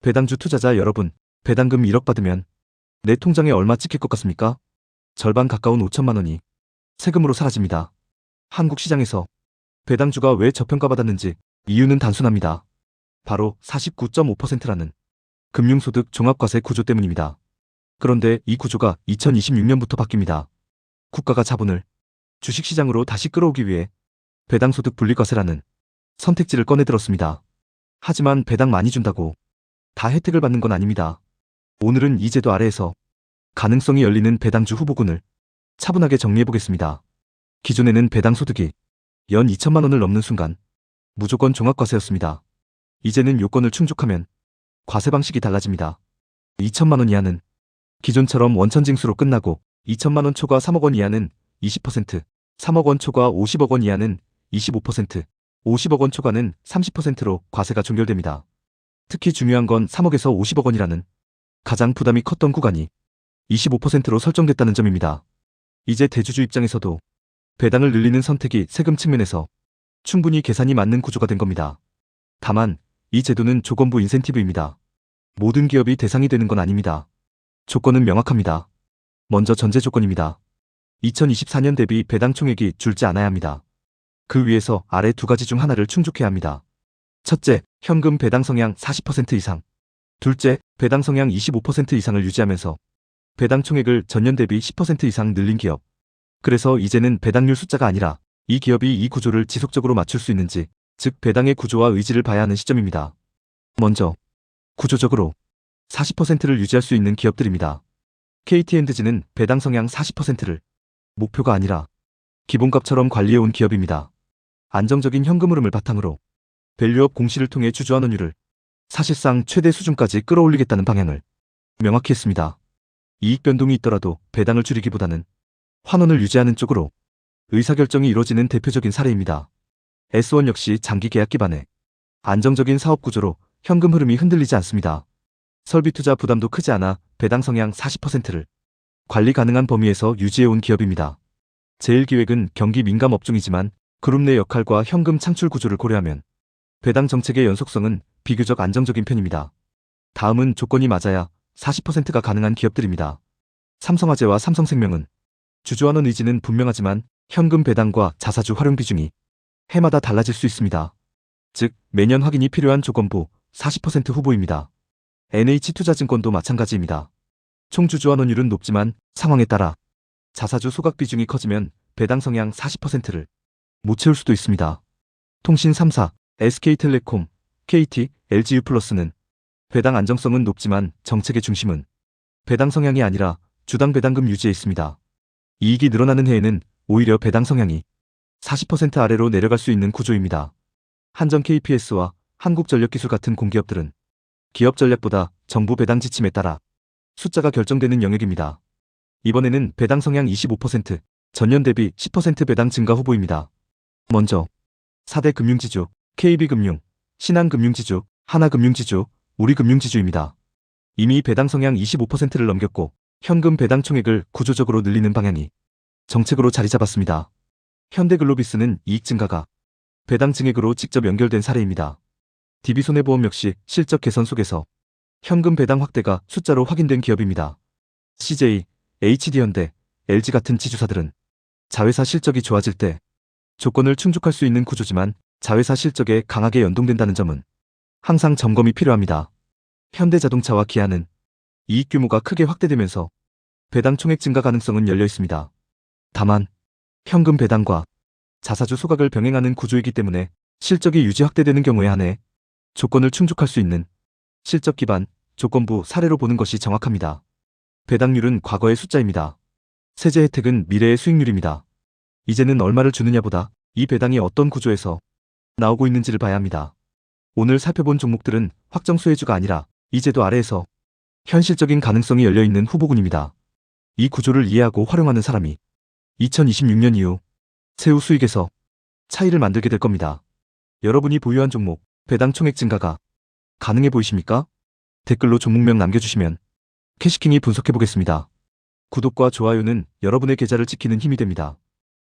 배당주 투자자 여러분, 배당금 1억 받으면 내 통장에 얼마 찍힐 것 같습니까? 절반 가까운 5천만 원이 세금으로 사라집니다. 한국 시장에서 배당주가 왜 저평가받았는지 이유는 단순합니다. 바로 49.5%라는 금융소득 종합과세 구조 때문입니다. 그런데 이 구조가 2026년부터 바뀝니다. 국가가 자본을 주식시장으로 다시 끌어오기 위해 배당소득 분리과세라는 선택지를 꺼내들었습니다. 하지만 배당 많이 준다고 다 혜택을 받는 건 아닙니다. 오늘은 이 제도 아래에서 가능성이 열리는 배당주 후보군을 차분하게 정리해보겠습니다. 기존에는 배당소득이 연 2천만 원을 넘는 순간 무조건 종합과세였습니다. 이제는 요건을 충족하면 과세 방식이 달라집니다. 2천만 원 이하는 기존처럼 원천징수로 끝나고 2천만 원 초과 3억 원 이하는 20%, 3억 원 초과 50억 원 이하는 25%, 50억 원 초과는 30%로 과세가 종결됩니다. 특히 중요한 건 3억에서 50억 원이라는 가장 부담이 컸던 구간이 25%로 설정됐다는 점입니다. 이제 대주주 입장에서도 배당을 늘리는 선택이 세금 측면에서 충분히 계산이 맞는 구조가 된 겁니다. 다만 이 제도는 조건부 인센티브입니다. 모든 기업이 대상이 되는 건 아닙니다. 조건은 명확합니다. 먼저 전제 조건입니다. 2024년 대비 배당 총액이 줄지 않아야 합니다. 그 위에서 아래 두 가지 중 하나를 충족해야 합니다. 첫째, 현금 배당 성향 40% 이상. 둘째, 배당 성향 25% 이상을 유지하면서 배당 총액을 전년 대비 10% 이상 늘린 기업. 그래서 이제는 배당률 숫자가 아니라 이 기업이 이 구조를 지속적으로 맞출 수 있는지, 즉 배당의 구조와 의지를 봐야 하는 시점입니다. 먼저 구조적으로 40%를 유지할 수 있는 기업들입니다. KT&G는 배당 성향 40%를 목표가 아니라 기본값처럼 관리해온 기업입니다. 안정적인 현금 흐름을 바탕으로 밸류업 공시를 통해 주주환원율을 사실상 최대 수준까지 끌어올리겠다는 방향을 명확히 했습니다. 이익 변동이 있더라도 배당을 줄이기보다는 환원을 유지하는 쪽으로 의사결정이 이루어지는 대표적인 사례입니다. S1 역시 장기 계약 기반의 안정적인 사업 구조로 현금 흐름이 흔들리지 않습니다. 설비 투자 부담도 크지 않아 배당 성향 40%를 관리 가능한 범위에서 유지해온 기업입니다. 제1기획은 경기 민감 업종이지만 그룹 내 역할과 현금 창출 구조를 고려하면 배당 정책의 연속성은 비교적 안정적인 편입니다. 다음은 조건이 맞아야 40%가 가능한 기업들입니다. 삼성화재와 삼성생명은 주주환원 의지는 분명하지만 현금 배당과 자사주 활용 비중이 해마다 달라질 수 있습니다. 즉 매년 확인이 필요한 조건부 40% 후보입니다. NH투자증권도 마찬가지입니다. 총 주주환원율은 높지만 상황에 따라 자사주 소각 비중이 커지면 배당 성향 40%를 못 채울 수도 있습니다. 통신 3사, SK텔레콤, KT, LG유플러스는 배당 안정성은 높지만 정책의 중심은 배당 성향이 아니라 주당 배당금 유지에 있습니다. 이익이 늘어나는 해에는 오히려 배당 성향이 40% 아래로 내려갈 수 있는 구조입니다. 한전 KPS와 한국전력기술 같은 공기업들은 기업 전략보다 정부 배당 지침에 따라 숫자가 결정되는 영역입니다. 이번에는 배당 성향 25%, 전년 대비 10% 배당 증가 후보입니다. 먼저 4대 금융지주, KB금융, 신한금융지주, 하나금융지주, 우리금융지주입니다. 이미 배당 성향 25%를 넘겼고 현금 배당 총액을 구조적으로 늘리는 방향이 정책으로 자리 잡았습니다. 현대글로비스는 이익 증가가 배당 증액으로 직접 연결된 사례입니다. DB손해보험 역시 실적 개선 속에서 현금 배당 확대가 숫자로 확인된 기업입니다. CJ, HD현대, LG 같은 지주사들은 자회사 실적이 좋아질 때 조건을 충족할 수 있는 구조지만 자회사 실적에 강하게 연동된다는 점은 항상 점검이 필요합니다. 현대자동차와 기아는 이익 규모가 크게 확대되면서 배당 총액 증가 가능성은 열려 있습니다. 다만 현금 배당과 자사주 소각을 병행하는 구조이기 때문에 실적이 유지 확대되는 경우에 한해 조건을 충족할 수 있는 실적 기반 조건부 사례로 보는 것이 정확합니다. 배당률은 과거의 숫자입니다. 세제 혜택은 미래의 수익률입니다. 이제는 얼마를 주느냐보다 이 배당이 어떤 구조에서 나오고 있는지를 봐야 합니다. 오늘 살펴본 종목들은 확정 수혜주가 아니라 이 제도 아래에서 현실적인 가능성이 열려있는 후보군입니다. 이 구조를 이해하고 활용하는 사람이 2026년 이후 세후 수익에서 차이를 만들게 될 겁니다. 여러분이 보유한 종목, 배당 총액 증가가 가능해 보이십니까? 댓글로 종목명 남겨주시면 캐시킹이 분석해보겠습니다. 구독과 좋아요는 여러분의 계좌를 지키는 힘이 됩니다.